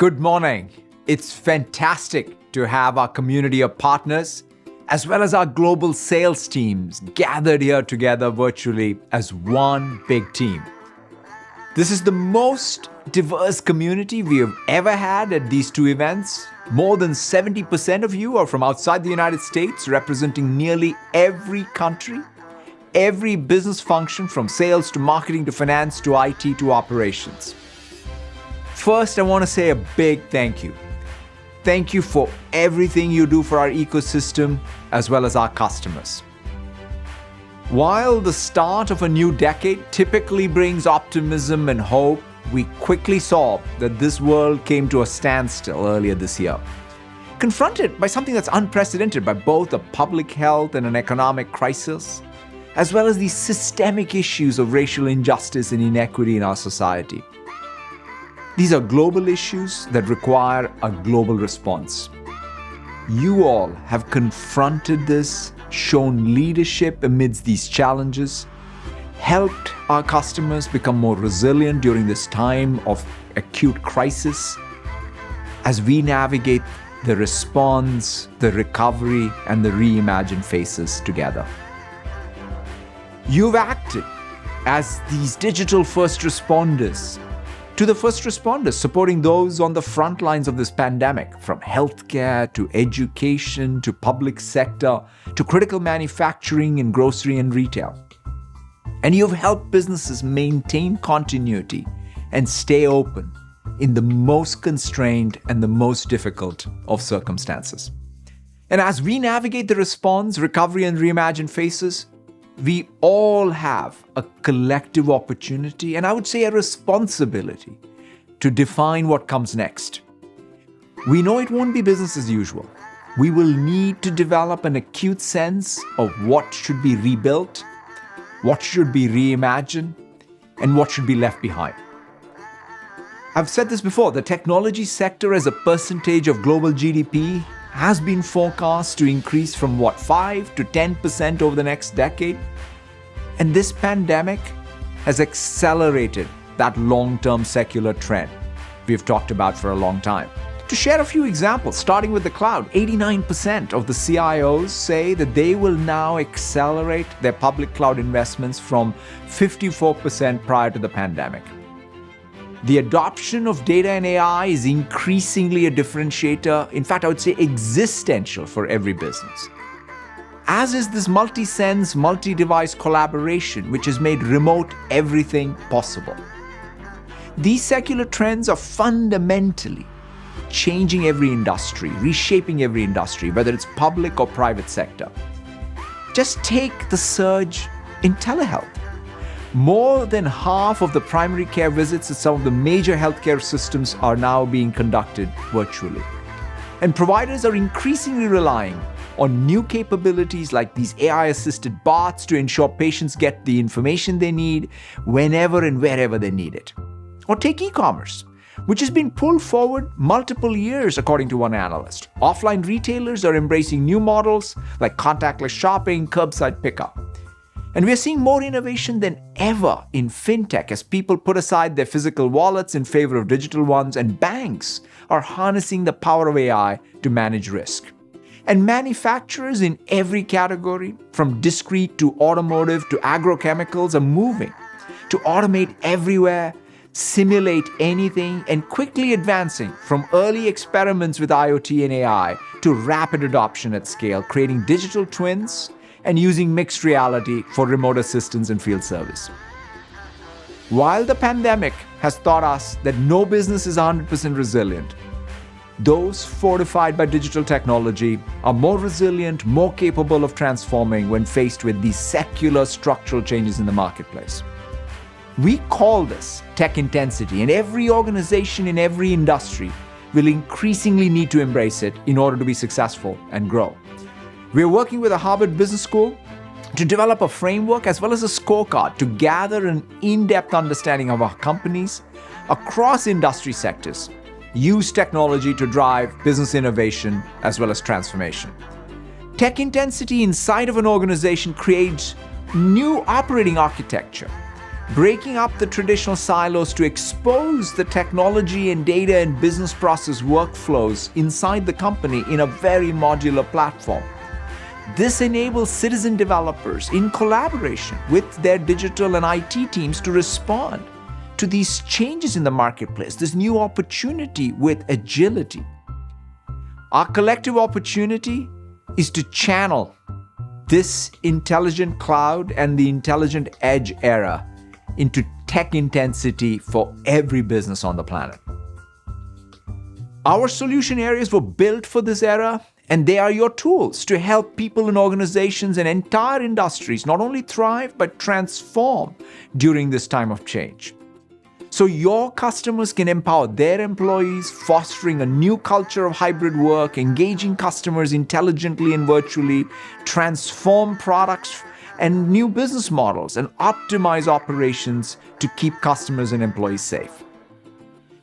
Good morning. It's fantastic to have our community of partners as well as our global sales teams gathered here together virtually as one big team. This is the most diverse community we have ever had at these two events. More than 70% of you are from outside the United States, representing nearly every country, every business function from sales to marketing to finance to IT to operations. First, I want to say a big thank you. Thank you for everything you do for our ecosystem as well as our customers. While the start of a new decade typically brings optimism and hope, we quickly saw that this world came to a standstill earlier this year, confronted by something that's unprecedented by both a public health and an economic crisis, as well as the systemic issues of racial injustice and inequity in our society. These are global issues that require a global response. You all have confronted this, shown leadership amidst these challenges, helped our customers become more resilient during this time of acute crisis as we navigate the response, the recovery, and the reimagine phases together. You've acted as these digital first responders to the first responders, supporting those on the front lines of this pandemic, from healthcare to education to public sector to critical manufacturing and grocery and retail. And you've helped businesses maintain continuity and stay open in the most constrained and the most difficult of circumstances. And as we navigate the response, recovery, and reimagine phases, we all have a collective opportunity, and I would say a responsibility, to define what comes next. We know it won't be business as usual. We will need to develop an acute sense of what should be rebuilt, what should be reimagined, and what should be left behind. I've said this before, the technology sector as a percentage of global GDP has been forecast to increase from 5 to 10% over the next decade. And this pandemic has accelerated that long-term secular trend we've talked about for a long time. To share a few examples, starting with the cloud, 89% of the CIOs say that they will now accelerate their public cloud investments from 54% prior to the pandemic. The adoption of data and AI is increasingly a differentiator, in fact, I would say existential for every business. As is this multi-sense, multi-device collaboration, which has made remote everything possible. These secular trends are fundamentally changing every industry, reshaping every industry, whether it's public or private sector. Just take the surge in telehealth. More than half of the primary care visits at some of the major healthcare systems are now being conducted virtually. And providers are increasingly relying on new capabilities like these AI-assisted bots to ensure patients get the information they need whenever and wherever they need it. Or take e-commerce, which has been pulled forward multiple years, according to one analyst. Offline retailers are embracing new models like contactless shopping, curbside pickup. And we are seeing more innovation than ever in fintech as people put aside their physical wallets in favor of digital ones, and banks are harnessing the power of AI to manage risk. And manufacturers in every category, from discrete to automotive to agrochemicals, are moving to automate everywhere, simulate anything, and quickly advancing from early experiments with IoT and AI to rapid adoption at scale, creating digital twins and using mixed reality for remote assistance and field service. While the pandemic has taught us that no business is 100% resilient, those fortified by digital technology are more resilient, more capable of transforming when faced with these secular structural changes in the marketplace. We call this tech intensity, and every organization in every industry will increasingly need to embrace it in order to be successful and grow. We're working with the Harvard Business School to develop a framework as well as a scorecard to gather an in-depth understanding of our companies across industry sectors use technology to drive business innovation as well as transformation. Tech intensity inside of an organization creates new operating architecture breaking up the traditional silos to expose the technology and data and business process workflows inside the company in a very modular platform. This enables citizen developers in collaboration with their digital and IT teams to respond to these changes in the marketplace, this new opportunity with agility. Our collective opportunity is to channel this intelligent cloud and the intelligent edge era into tech intensity for every business on the planet. Our solution areas were built for this era, and they are your tools to help people and organizations and entire industries not only thrive, but transform during this time of change. So your customers can empower their employees, fostering a new culture of hybrid work, engaging customers intelligently and virtually, transform products and new business models, and optimize operations to keep customers and employees safe.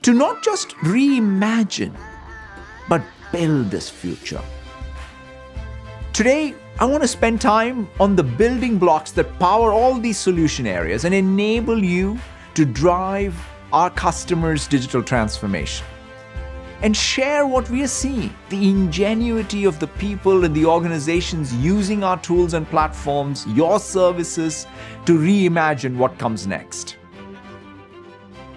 To not just reimagine, but build this future. Today, I want to spend time on the building blocks that power all these solution areas and enable you to drive our customers' digital transformation. And share what we are seeing, the ingenuity of the people and the organizations using our tools and platforms, your services, to reimagine what comes next.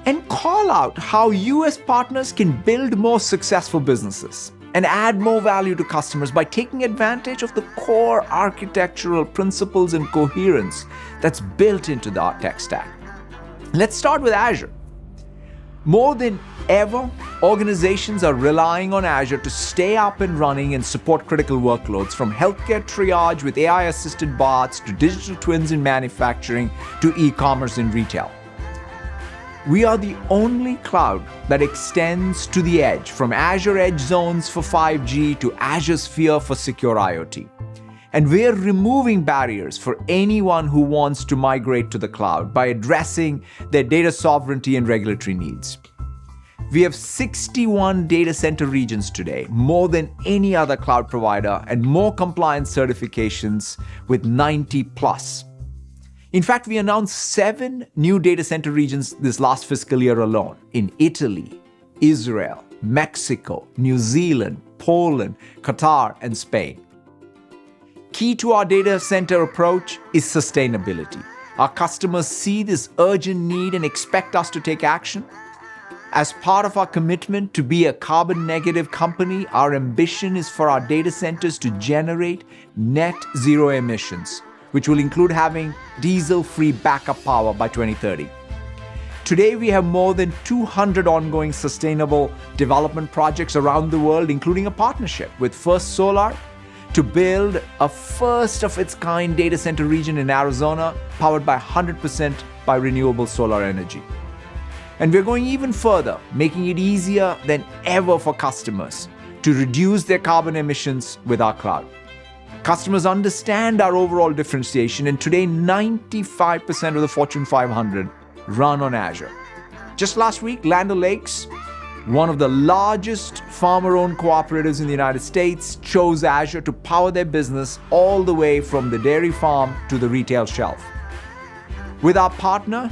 And call out how you as partners can build more successful businesses and add more value to customers by taking advantage of the core architectural principles and coherence that's built into the tech stack. Let's start with Azure. More than ever, organizations are relying on Azure to stay up and running and support critical workloads, from healthcare triage with AI-assisted bots to digital twins in manufacturing to e-commerce in retail. We are the only cloud that extends to the edge, from Azure Edge Zones for 5G to Azure Sphere for secure IoT. And we're removing barriers for anyone who wants to migrate to the cloud by addressing their data sovereignty and regulatory needs. We have 61 data center regions today, more than any other cloud provider, and more compliance certifications with 90 plus. In fact, we announced 7 new data center regions this last fiscal year alone in Italy, Israel, Mexico, New Zealand, Poland, Qatar, and Spain. Key to our data center approach is sustainability. Our customers see this urgent need and expect us to take action. As part of our commitment to be a carbon negative company, our ambition is for our data centers to generate net zero emissions, which will include having diesel-free backup power by 2030. Today, we have more than 200 ongoing sustainable development projects around the world, including a partnership with First Solar to build a first-of-its-kind data center region in Arizona, powered by 100% by renewable solar energy. And we're going even further, making it easier than ever for customers to reduce their carbon emissions with our cloud. Customers understand our overall differentiation, and today 95% of the Fortune 500 run on Azure. Just last week, Land O'Lakes, one of the largest farmer-owned cooperatives in the United States, chose Azure to power their business all the way from the dairy farm to the retail shelf. With our partner,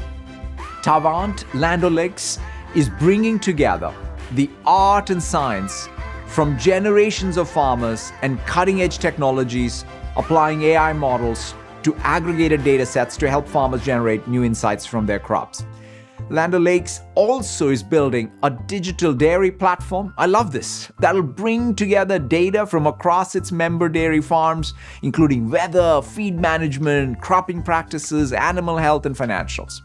Tavant, Land O'Lakes is bringing together the art and science from generations of farmers and cutting-edge technologies, applying AI models to aggregated data sets to help farmers generate new insights from their crops. Land O'Lakes also is building a digital dairy platform. I love this. That'll bring together data from across its member dairy farms, including weather, feed management, cropping practices, animal health, and financials.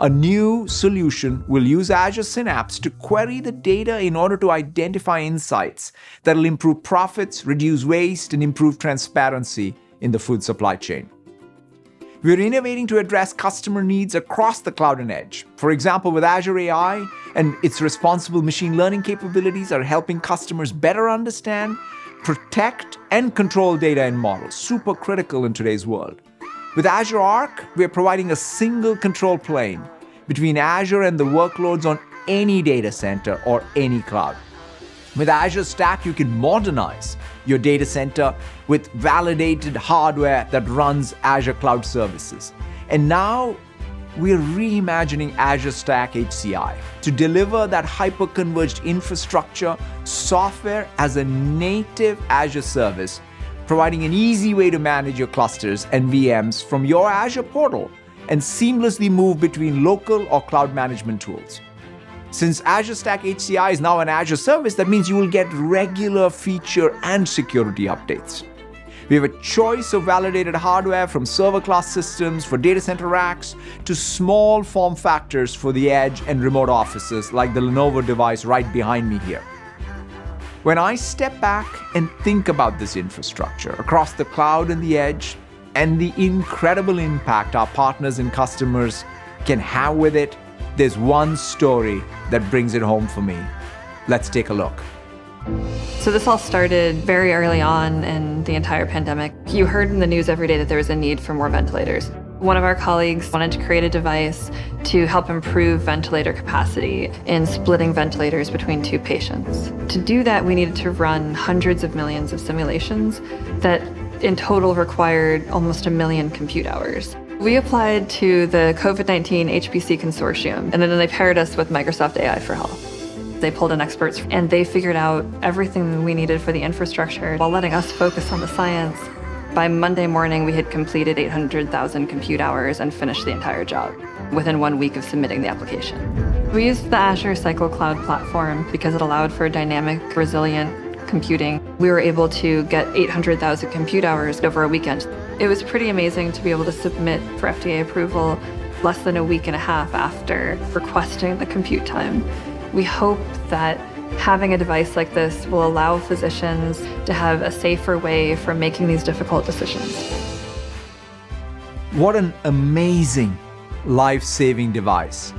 A new solution will use Azure Synapse to query the data in order to identify insights that'll improve profits, reduce waste, and improve transparency in the food supply chain. We're innovating to address customer needs across the cloud and edge. For example, with Azure AI and its responsible machine learning capabilities are helping customers better understand, protect, and control data and models, super critical in today's world. With Azure Arc, we're providing a single control plane between Azure and the workloads on any data center or any cloud. With Azure Stack, you can modernize your data center with validated hardware that runs Azure Cloud Services. And now, we're reimagining Azure Stack HCI to deliver that hyper-converged infrastructure software as a native Azure service, providing an easy way to manage your clusters and VMs from your Azure portal and seamlessly move between local or cloud management tools. Since Azure Stack HCI is now an Azure service, that means you will get regular feature and security updates. We have a choice of validated hardware from server-class systems for data center racks to small form factors for the edge and remote offices like the Lenovo device right behind me here. When I step back and think about this infrastructure across the cloud and the edge and the incredible impact our partners and customers can have with it, there's one story that brings it home for me. Let's take a look. So this all started very early on in the entire pandemic. You heard in the news every day that there was a need for more ventilators. One of our colleagues wanted to create a device to help improve ventilator capacity in splitting ventilators between two patients. To do that, we needed to run hundreds of millions of simulations that in total required almost 1 million compute hours. We applied to the COVID-19 HPC consortium, and then they paired us with Microsoft AI for Health. They pulled in experts, and they figured out everything we needed for the infrastructure while letting us focus on the science. By Monday morning, we had completed 800,000 compute hours and finished the entire job within 1 week of submitting the application. We used the Azure Cycle Cloud platform because it allowed for dynamic, resilient computing. We were able to get 800,000 compute hours over a weekend. It was pretty amazing to be able to submit for FDA approval less than a week and a half after requesting the compute time. We hope that having a device like this will allow physicians to have a safer way for making these difficult decisions. What an amazing life-saving device.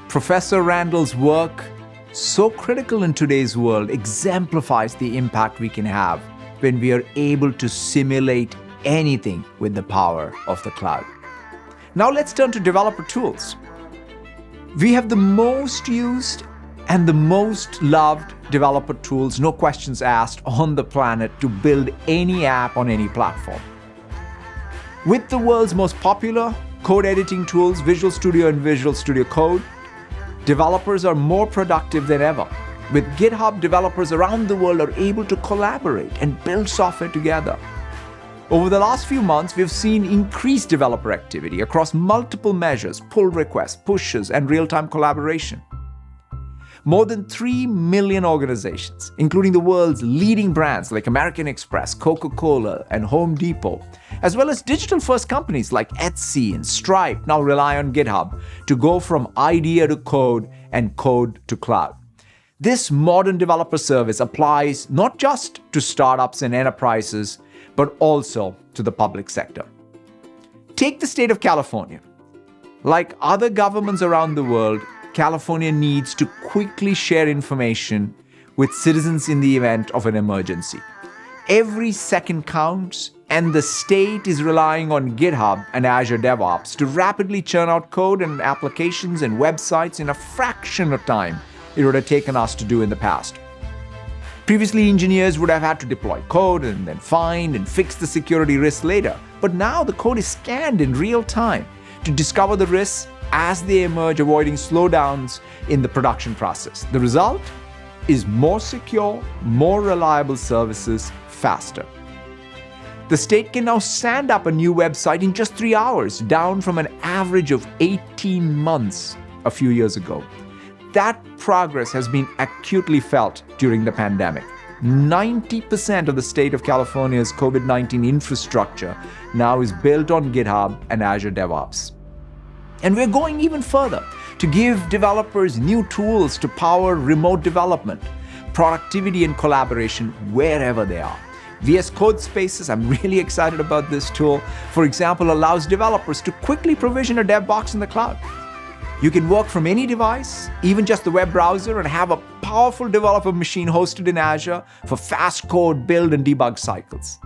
Professor Randall's work, so critical in today's world, exemplifies the impact we can have when we are able to simulate anything with the power of the cloud. Now let's turn to developer tools. We have the most used and the most loved developer tools, no questions asked, on the planet to build any app on any platform. With the world's most popular code editing tools, Visual Studio and Visual Studio Code, developers are more productive than ever. With GitHub, developers around the world are able to collaborate and build software together. Over the last few months, we've seen increased developer activity across multiple measures, pull requests, pushes, and real-time collaboration. More than 3 million organizations, including the world's leading brands like American Express, Coca-Cola, and Home Depot, as well as digital-first companies like Etsy and Stripe, now rely on GitHub to go from idea to code and code to cloud. This modern developer service applies not just to startups and enterprises, but also to the public sector. Take the state of California. Like other governments around the world, California needs to quickly share information with citizens in the event of an emergency. Every second counts, and the state is relying on GitHub and Azure DevOps to rapidly churn out code and applications and websites in a fraction of time it would have taken us to do in the past. Previously, engineers would have had to deploy code and then find and fix the security risks later. But now the code is scanned in real time to discover the risks as they emerge, avoiding slowdowns in the production process. The result is more secure, more reliable services faster. The state can now stand up a new website in just 3 hours, down from an average of 18 months a few years ago. That progress has been acutely felt during the pandemic. 90% of the state of California's COVID-19 infrastructure now is built on GitHub and Azure DevOps. And we're going even further to give developers new tools to power remote development, productivity, and collaboration wherever they are. VS Code Spaces, I'm really excited about this tool, for example, allows developers to quickly provision a dev box in the cloud. You can work from any device, even just the web browser, and have a powerful developer machine hosted in Azure for fast code build and debug cycles.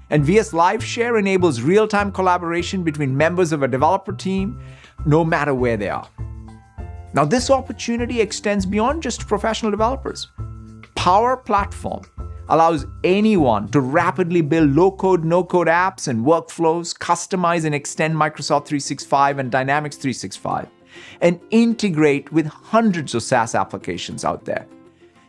And VS Live Share enables real-time collaboration between members of a developer team, no matter where they are. Now, this opportunity extends beyond just professional developers. Power Platform allows anyone to rapidly build low-code, no-code apps and workflows, customize and extend Microsoft 365 and Dynamics 365, and integrate with hundreds of SaaS applications out there.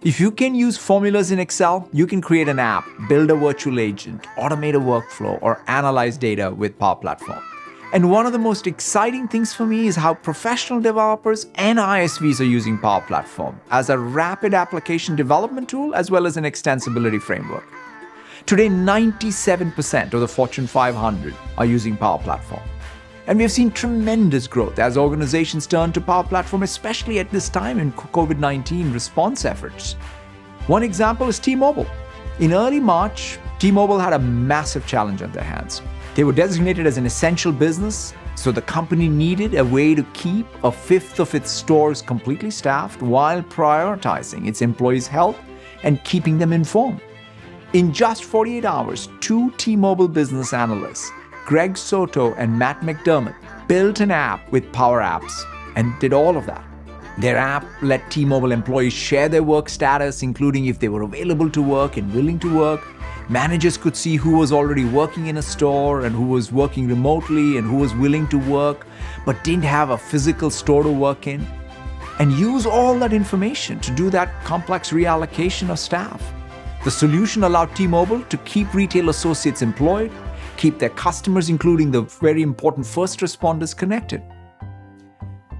If you can use formulas in Excel, you can create an app, build a virtual agent, automate a workflow, or analyze data with Power Platform. And one of the most exciting things for me is how professional developers and ISVs are using Power Platform as a rapid application development tool as well as an extensibility framework. Today, 97% of the Fortune 500 are using Power Platform. And we have seen tremendous growth as organizations turn to Power Platform, especially at this time in COVID-19 response efforts. One example is T-Mobile. In early March, T-Mobile had a massive challenge on their hands. They were designated as an essential business, so the company needed a way to keep a fifth of its stores completely staffed while prioritizing its employees' health and keeping them informed. In just 48 hours, two T-Mobile business analysts, Greg Soto and Matt McDermott, built an app with Power Apps and did all of that. Their app let T-Mobile employees share their work status, including if they were available to work and willing to work. Managers could see who was already working in a store and who was working remotely and who was willing to work but didn't have a physical store to work in, and use all that information to do that complex reallocation of staff. The solution allowed T-Mobile to keep retail associates employed, keep their customers, including the very important first responders, connected.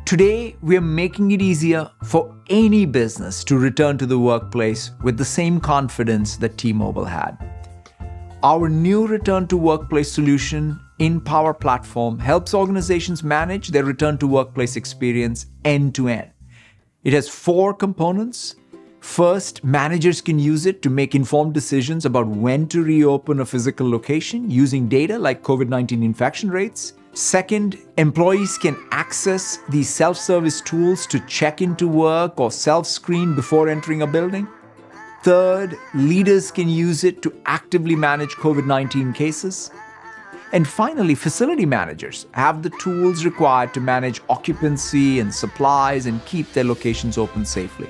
Today, we are making it easier for any business to return to the workplace with the same confidence that T-Mobile had. Our new return to workplace solution in Power Platform helps organizations manage their return to workplace experience end to end. It has 4 components. First, managers can use it to make informed decisions about when to reopen a physical location using data like COVID-19 infection rates. Second, employees can access these self-service tools to check into work or self-screen before entering a building. Third, leaders can use it to actively manage COVID-19 cases. And finally, facility managers have the tools required to manage occupancy and supplies and keep their locations open safely.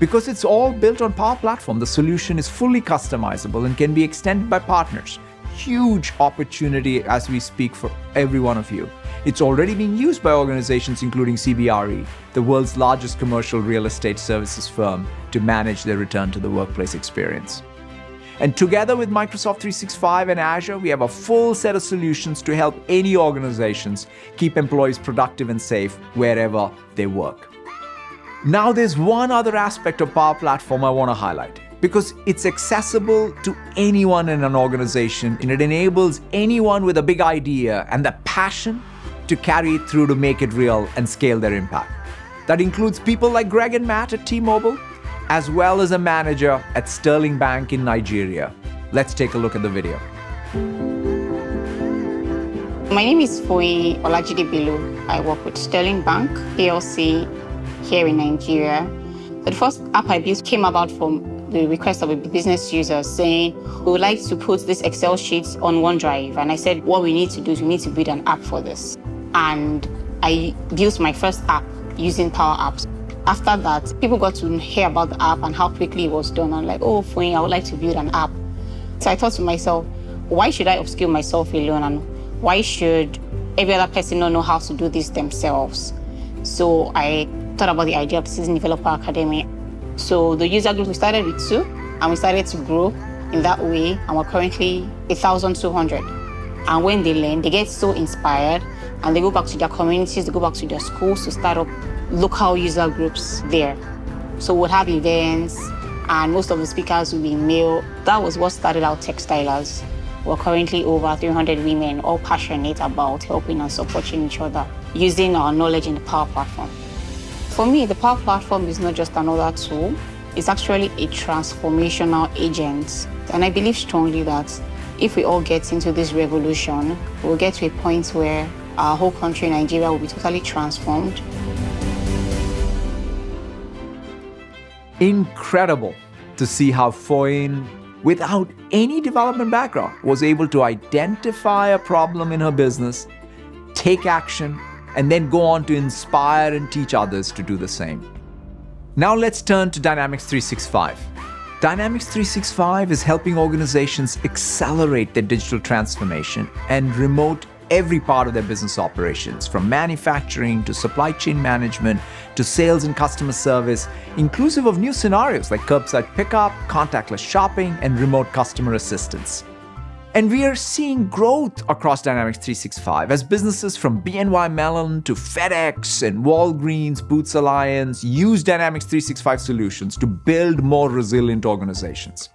Because it's all built on Power Platform, the solution is fully customizable and can be extended by partners. Huge opportunity as we speak for every one of you. It's already being used by organizations including CBRE, the world's largest commercial real estate services firm, to manage their return to the workplace experience. And together with Microsoft 365 and Azure, we have a full set of solutions to help any organizations keep employees productive and safe wherever they work. Now, there's one other aspect of Power Platform I want to highlight, because it's accessible to anyone in an organization and it enables anyone with a big idea and the passion to carry it through to make it real and scale their impact. That includes people like Greg and Matt at T-Mobile, as well as a manager at Sterling Bank in Nigeria. Let's take a look at the video. My name is Foyi Olajide Bello. I work with Sterling Bank PLC here in Nigeria. The first app I built came about from the request of a business user saying, we would like to put this Excel sheets on OneDrive. And I said, what we need to do is we need to build an app for this. And I built my first app using Power Apps. After that, people got to hear about the app and how quickly it was done. I'm like, oh, Foyi, I would like to build an app. So I thought to myself, why should I upskill myself alone? And why should every other person not know how to do this themselves? So I thought about the idea of Citizen Developer Academy. So the user group, we started with 2, and we started to grow in that way, and we're currently 1,200. And when they learn, they get so inspired, and they go back to their communities, they go back to their schools to start up local user groups there. So we'll have events, and most of the speakers will be male. That was what started our Textilers. We're currently over 300 women, all passionate about helping and supporting each other, using our knowledge in the Power Platform. For me, the Power Platform is not just another tool. It's actually a transformational agent. And I believe strongly that if we all get into this revolution, we'll get to a point where our whole country, Nigeria, will be totally transformed. Incredible to see how Foyi, without any development background, was able to identify a problem in her business, take action, and then go on to inspire and teach others to do the same. Now let's turn to Dynamics 365. Dynamics 365 is helping organizations accelerate their digital transformation and remote every part of their business operations, from manufacturing to supply chain management to sales and customer service, inclusive of new scenarios like curbside pickup, contactless shopping, and remote customer assistance. And we are seeing growth across Dynamics 365 as businesses from BNY Mellon to FedEx and Walgreens, Boots Alliance use Dynamics 365 solutions to build more resilient organizations.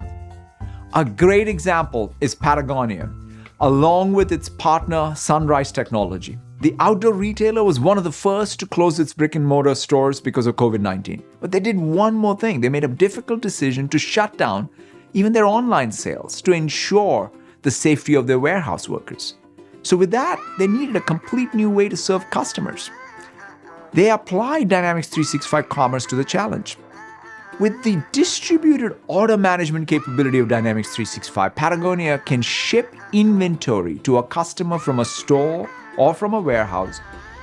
A great example is Patagonia, along with its partner Sunrise Technology. The outdoor retailer was one of the first to close its brick-and-mortar stores because of COVID-19. But they did one more thing. They made a difficult decision to shut down even their online sales to ensure the safety of their warehouse workers. So with that, they needed a complete new way to serve customers. They applied Dynamics 365 Commerce to the challenge. With the distributed order management capability of Dynamics 365, Patagonia can ship inventory to a customer from a store or from a warehouse,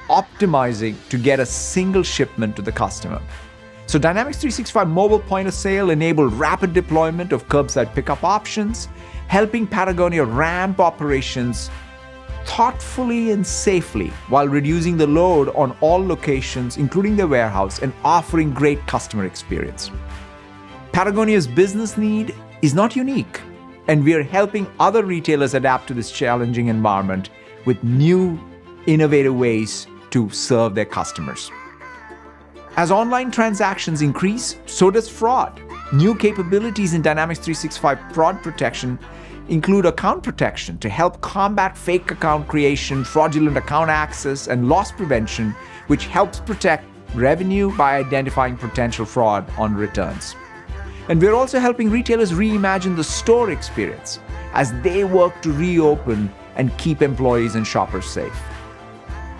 optimizing to get a single shipment to the customer. So Dynamics 365 mobile point of sale enabled rapid deployment of curbside pickup options, helping Patagonia ramp operations thoughtfully and safely while reducing the load on all locations, including the warehouse, and offering great customer experience. Patagonia's business need is not unique, and we are helping other retailers adapt to this challenging environment with new, innovative ways to serve their customers. As online transactions increase, so does fraud. New capabilities in Dynamics 365 fraud protection include account protection to help combat fake account creation, fraudulent account access, and loss prevention, which helps protect revenue by identifying potential fraud on returns. And we're also helping retailers reimagine the store experience as they work to reopen and keep employees and shoppers safe.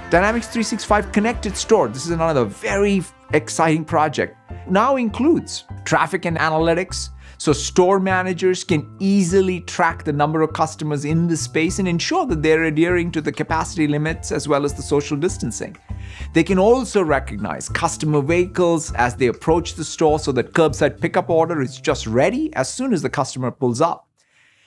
Dynamics 365 Connected Store, this is another very exciting project, now includes traffic and analytics, so store managers can easily track the number of customers in the space and ensure that they're adhering to the capacity limits as well as the social distancing. They can also recognize customer vehicles as they approach the store so that curbside pickup order is just ready as soon as the customer pulls up.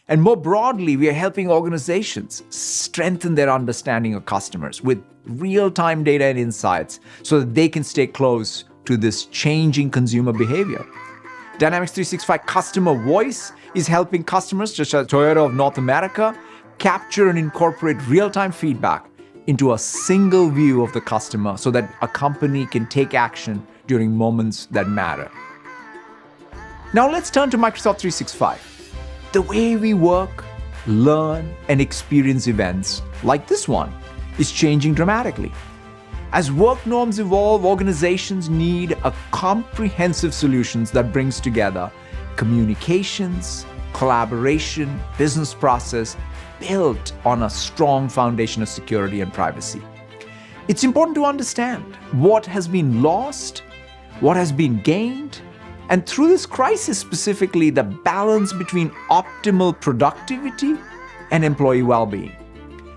And more broadly, we are helping organizations strengthen their understanding of customers with real-time data and insights so that they can stay close to this changing consumer behavior. Dynamics 365 Customer Voice is helping customers, such as Toyota of North America, capture and incorporate real-time feedback into a single view of the customer so that a company can take action during moments that matter. Now let's turn to Microsoft 365. The way we work, learn, and experience events like this one is changing dramatically. As work norms evolve, organizations need a comprehensive solutions that brings together communications, collaboration, business process, built on a strong foundation of security and privacy. It's important to understand what has been lost, what has been gained, and through this crisis specifically, the balance between optimal productivity and employee well-being.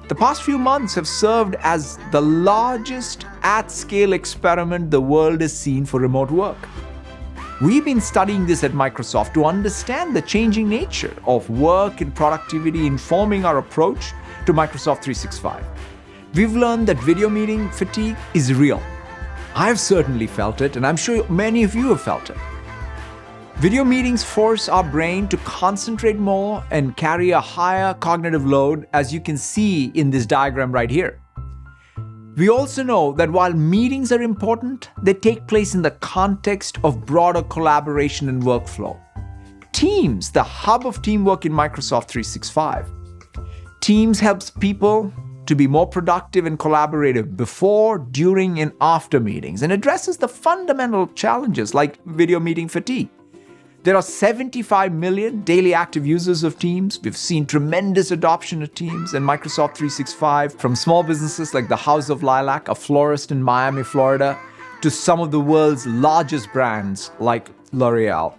The past few months have served as the largest at-scale experiment the world has seen for remote work. We've been studying this at Microsoft to understand the changing nature of work and productivity informing our approach to Microsoft 365. We've learned that video meeting fatigue is real. I've certainly felt it, and I'm sure many of you have felt it. Video meetings force our brain to concentrate more and carry a higher cognitive load, as you can see in this diagram right here. We also know that while meetings are important, they take place in the context of broader collaboration and workflow. Teams, the hub of teamwork in Microsoft 365. Teams helps people to be more productive and collaborative before, during, and after meetings, and addresses the fundamental challenges like video meeting fatigue. There are 75 million daily active users of Teams. We've seen tremendous adoption of Teams and Microsoft 365 from small businesses like the House of Lilac, a florist in Miami, Florida, to some of the world's largest brands like L'Oreal.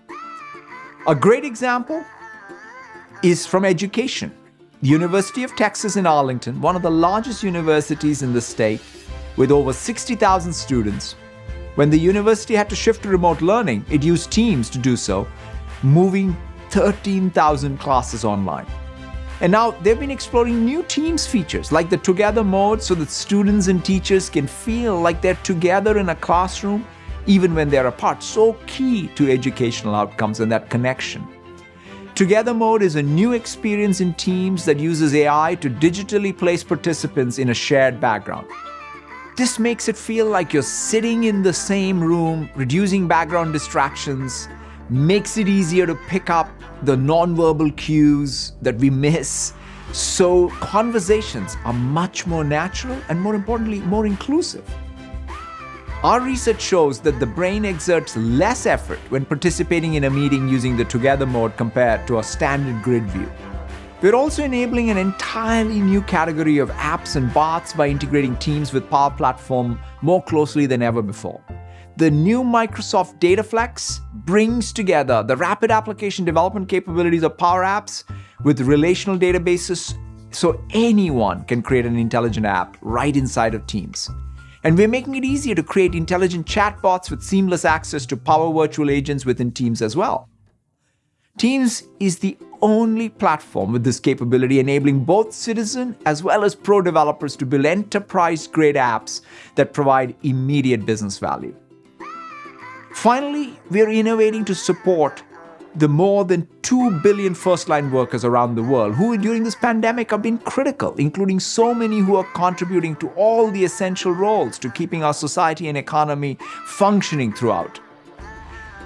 A great example is from education. The University of Texas in Arlington, one of the largest universities in the state with over 60,000 students. When the university had to shift to remote learning, it used Teams to do so, moving 13,000 classes online. And now they've been exploring new Teams features like the Together mode so that students and teachers can feel like they're together in a classroom even when they're apart. So key to educational outcomes and that connection. Together mode is a new experience in Teams that uses AI to digitally place participants in a shared background. This makes it feel like you're sitting in the same room, reducing background distractions, makes it easier to pick up the nonverbal cues that we miss. So conversations are much more natural and, more importantly, more inclusive. Our research shows that the brain exerts less effort when participating in a meeting using the Together mode compared to a standard grid view. We're also enabling an entirely new category of apps and bots by integrating Teams with Power Platform more closely than ever before. The new Microsoft DataFlex brings together the rapid application development capabilities of Power Apps with relational databases so anyone can create an intelligent app right inside of Teams. And we're making it easier to create intelligent chatbots with seamless access to Power Virtual Agents within Teams as well. Teams is the only platform with this capability, enabling both citizen as well as pro developers to build enterprise-grade apps that provide immediate business value. Finally, we are innovating to support the more than 2 billion first-line workers around the world who during this pandemic have been critical, including so many who are contributing to all the essential roles to keeping our society and economy functioning throughout.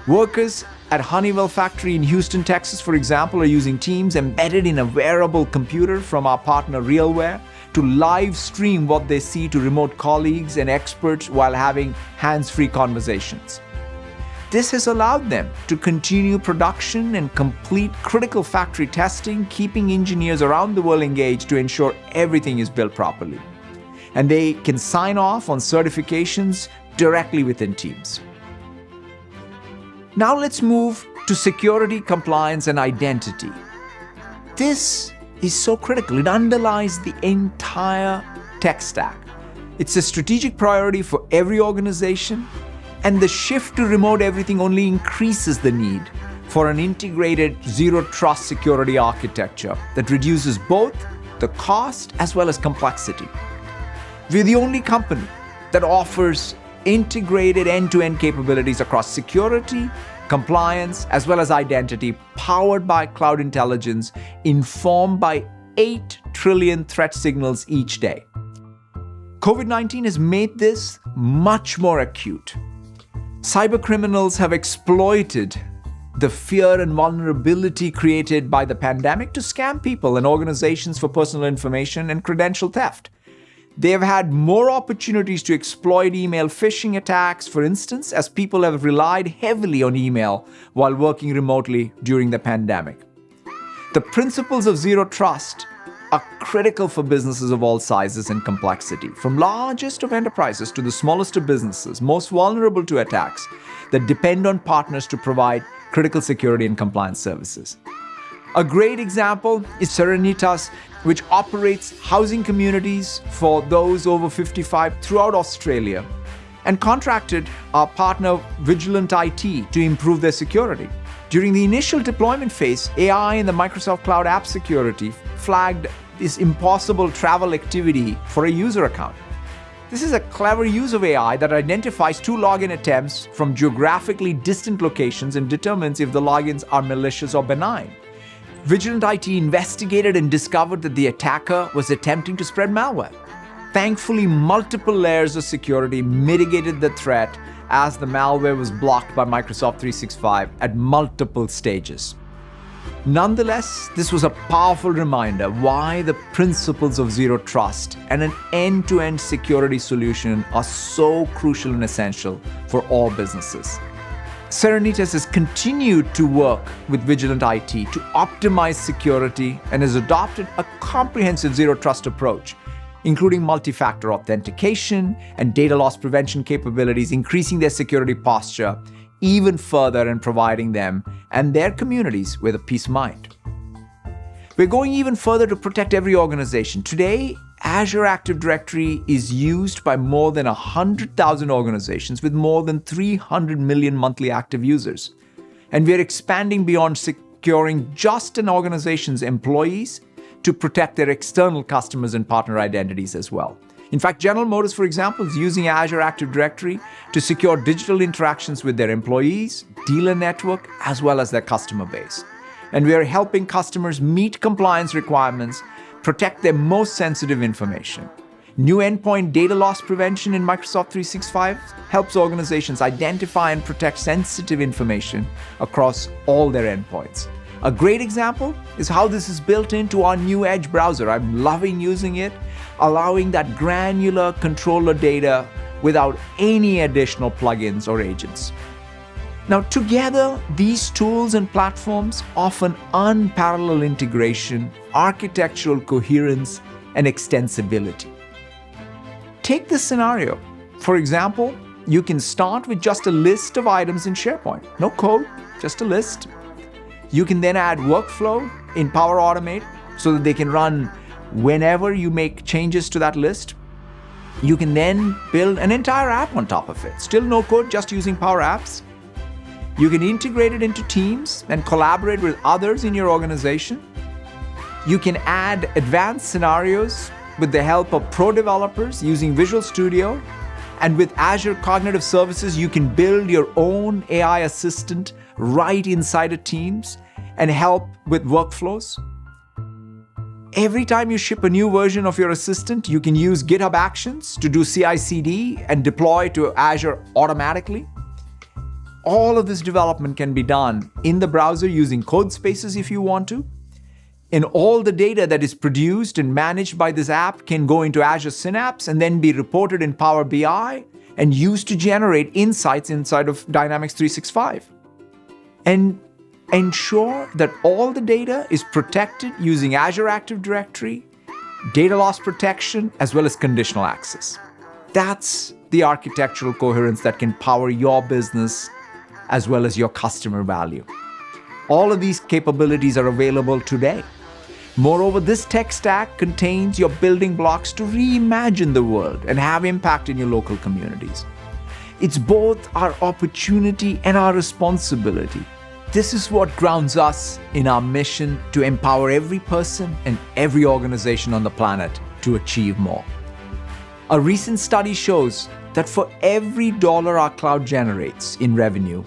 Workers at Honeywell factory in Houston, Texas, for example, are using Teams embedded in a wearable computer from our partner RealWear to live stream what they see to remote colleagues and experts while having hands-free conversations. This has allowed them to continue production and complete critical factory testing, keeping engineers around the world engaged to ensure everything is built properly. And they can sign off on certifications directly within Teams. Now let's move to security, compliance, and identity. This is so critical. It underlies the entire tech stack. It's a strategic priority for every organization, and the shift to remote everything only increases the need for an integrated zero-trust security architecture that reduces both the cost as well as complexity. We're the only company that offers integrated end-to-end capabilities across security, compliance, as well as identity, powered by cloud intelligence, informed by 8 trillion threat signals each day. COVID-19 has made this much more acute. Cybercriminals have exploited the fear and vulnerability created by the pandemic to scam people and organizations for personal information and credential theft. They have had more opportunities to exploit email phishing attacks, for instance, as people have relied heavily on email while working remotely during the pandemic. The principles of zero trust are critical for businesses of all sizes and complexity, from largest of enterprises to the smallest of businesses, most vulnerable to attacks that depend on partners to provide critical security and compliance services. A great example is Serenitas, which operates housing communities for those over 55 throughout Australia, and contracted our partner Vigilant IT to improve their security. During the initial deployment phase, AI in the Microsoft Cloud App Security flagged this impossible travel activity for a user account. This is a clever use of AI that identifies 2 login attempts from geographically distant locations and determines if the logins are malicious or benign. Vigilant IT investigated and discovered that the attacker was attempting to spread malware. Thankfully, multiple layers of security mitigated the threat as the malware was blocked by Microsoft 365 at multiple stages. Nonetheless, this was a powerful reminder why the principles of zero trust and an end-to-end security solution are so crucial and essential for all businesses. Serenitas has continued to work with Vigilant IT to optimize security and has adopted a comprehensive zero trust approach, including multi-factor authentication and data loss prevention capabilities, increasing their security posture even further and providing them and their communities with a peace of mind. We're going even further to protect every organization. Today, Azure Active Directory is used by more than 100,000 organizations with more than 300 million monthly active users. And we're expanding beyond securing just an organization's employees to protect their external customers and partner identities as well. In fact, General Motors, for example, is using Azure Active Directory to secure digital interactions with their employees, dealer network, as well as their customer base. And we are helping customers meet compliance requirements, protect their most sensitive information. New endpoint data loss prevention in Microsoft 365 helps organizations identify and protect sensitive information across all their endpoints. A great example is how this is built into our new Edge browser. I'm loving using it, allowing that granular controller data without any additional plugins or agents. Now, together, these tools and platforms offer unparalleled integration, architectural coherence, and extensibility. Take this scenario. For example, you can start with just a list of items in SharePoint. No code, just a list. You can then add workflow in Power Automate so that they can run whenever you make changes to that list. You can then build an entire app on top of it. Still no code, just using Power Apps. You can integrate it into Teams and collaborate with others in your organization. You can add advanced scenarios with the help of pro developers using Visual Studio. And with Azure Cognitive Services, you can build your own AI assistant right inside of Teams and help with workflows. Every time you ship a new version of your assistant, you can use GitHub Actions to do CI/CD and deploy to Azure automatically. All of this development can be done in the browser using code spaces if you want to. And all the data that is produced and managed by this app can go into Azure Synapse and then be reported in Power BI and used to generate insights inside of Dynamics 365. And ensure that all the data is protected using Azure Active Directory, data loss protection, as well as conditional access. That's the architectural coherence that can power your business as well as your customer value. All of these capabilities are available today. Moreover, this tech stack contains your building blocks to reimagine the world and have impact in your local communities. It's both our opportunity and our responsibility. This is what grounds us in our mission to empower every person and every organization on the planet to achieve more. A recent study shows that for every dollar our cloud generates in revenue,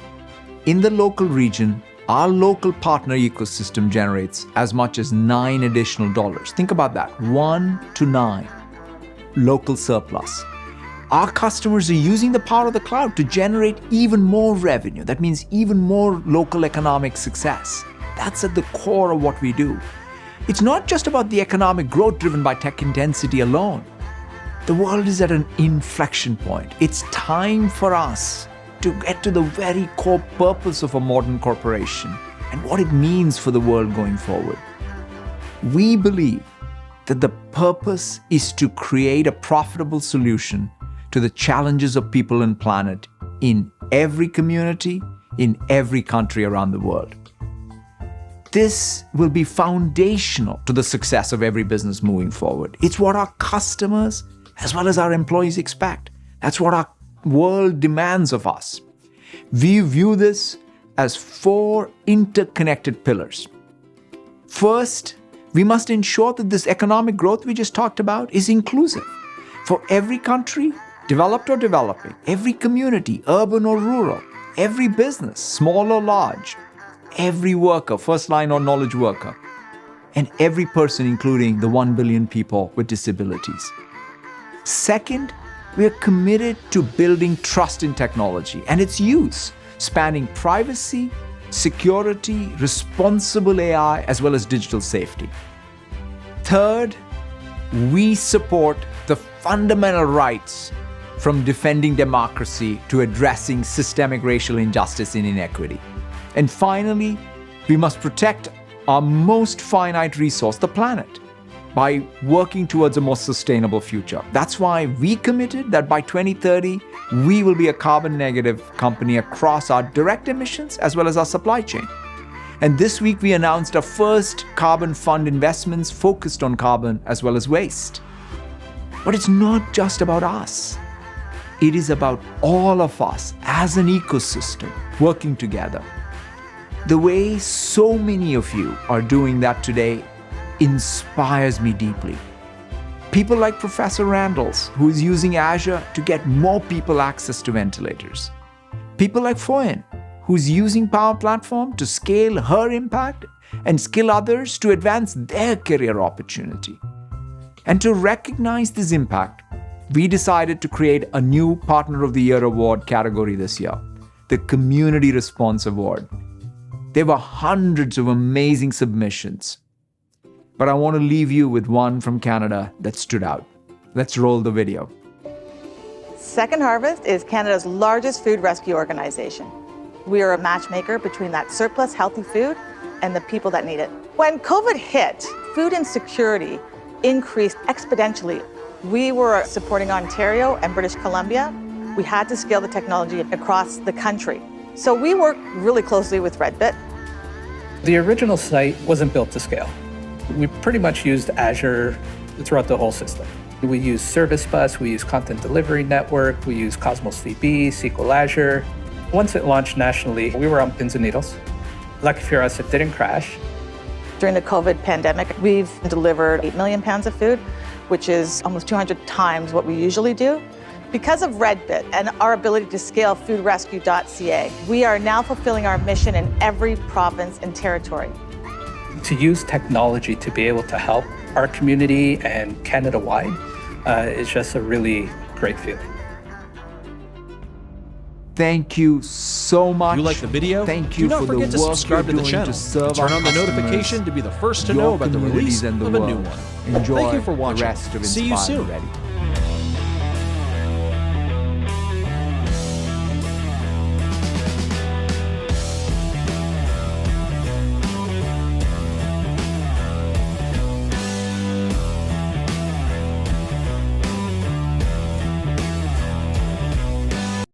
in the local region, our local partner ecosystem generates as much as $9 additional. Think about that, 1 to 9 local surplus. Our customers are using the power of the cloud to generate even more revenue. That means even more local economic success. That's at the core of what we do. It's not just about the economic growth driven by tech intensity alone. The world is at an inflection point. It's time for us to get to the very core purpose of a modern corporation and what it means for the world going forward. We believe that the purpose is to create a profitable solution to the challenges of people and planet in every community, in every country around the world. This will be foundational to the success of every business moving forward. It's what our customers as well as our employees expect. That's what our world demands of us. We view this as 4 interconnected pillars. First, we must ensure that this economic growth we just talked about is inclusive for every country, developed or developing, every community, urban or rural, every business, small or large, every worker, first line or knowledge worker, and every person, including the 1 billion people with disabilities. Second, we are committed to building trust in technology and its use, spanning privacy, security, responsible AI, as well as digital safety. Third, we support the fundamental rights from defending democracy to addressing systemic racial injustice and inequity. And finally, we must protect our most finite resource, the planet, by working towards a more sustainable future. That's why we committed that by 2030, we will be a carbon negative company across our direct emissions as well as our supply chain. And this week, we announced our first carbon fund investments focused on carbon as well as waste. But it's not just about us. It is about all of us as an ecosystem working together. The way so many of you are doing that today inspires me deeply. People like Professor Randalls, who is using Azure to get more people access to ventilators. People like Foyen, who's using Power Platform to scale her impact and skill others to advance their career opportunity. And to recognize this impact, we decided to create a new Partner of the Year award category this year, the Community Response Award. There were hundreds of amazing submissions, but I want to leave you with one from Canada that stood out. Let's roll the video. Second Harvest is Canada's largest food rescue organization. We are a matchmaker between that surplus healthy food and the people that need it. When COVID hit, food insecurity increased exponentially. We were supporting Ontario and British Columbia. We had to scale the technology across the country. So we worked really closely with Redbit. The original site wasn't built to scale. We pretty much used Azure throughout the whole system. We used Service Bus, we used Content Delivery Network, we used Cosmos DB, SQL Azure. Once it launched nationally, we were on pins and needles. Lucky for us, it didn't crash. During the COVID pandemic, we've delivered 8 million pounds of food, which is almost 200 times what we usually do. Because of Redbit and our ability to scale foodrescue.ca, we are now fulfilling our mission in every province and territory. To use technology to be able to help our community and Canada-wide is just a really great feeling. Thank you so much. You like the video? Thank you Do not for forget the to work subscribe to you're the doing channel. to serve Turn our on the customers, notification to be the first to your know about the release communities and the of a new world. one. Enjoy Thank you for watching. the rest of See you Inspire soon. Ready.